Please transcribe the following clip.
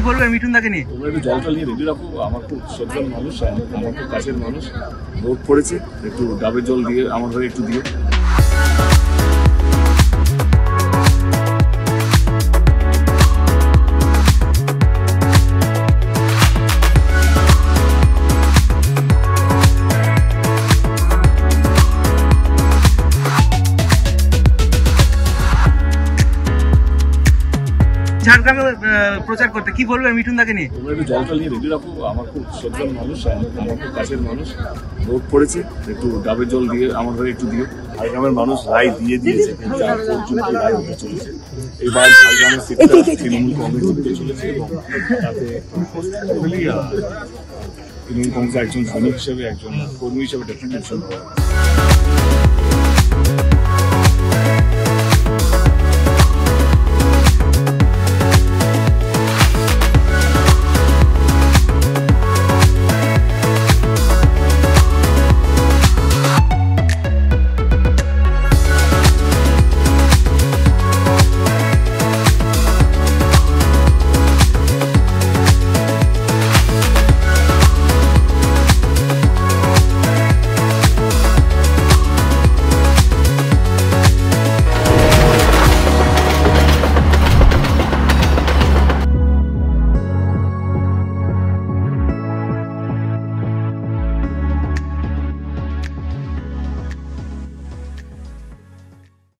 বলবে মিঠুন দাকে নিয়ে? তোমরা একটু জলটা নিয়ে রেডি রাখো, আমার খুব সজ্জন মানুষ, আমার খুব কাছের মানুষ, রোদ পড়েছে, একটু ডাবের জল দিয়ে আমার ঘরে একটু দিও। ঝাড়গ্রামে প্রচার করতে, কি বলবে মিঠুন দাকে নিয়ে? তোমরা একটু জলটা নিয়ে রেডি রাখো, আমার খুব সজ্জন মানুষ, আমার খুব কাছের মানুষ, রোদ পড়েছে, একটু ডাবের জল দিয়ে আমার ঘরে একটু দিও। ঝাড়গ্রামের মানুষ রায় দিয়ে দিয়েছে, রায় হতে চলেছে। এবার ঝাড়গ্রামের সিটটা তৃণমূল কংগ্রেস জিততে চলেছে এবং তাতে তৃণমূল কংগ্রেস একজন সৈনিক হিসেবে, একজন কর্মী হিসেবে ডেফিনেটলি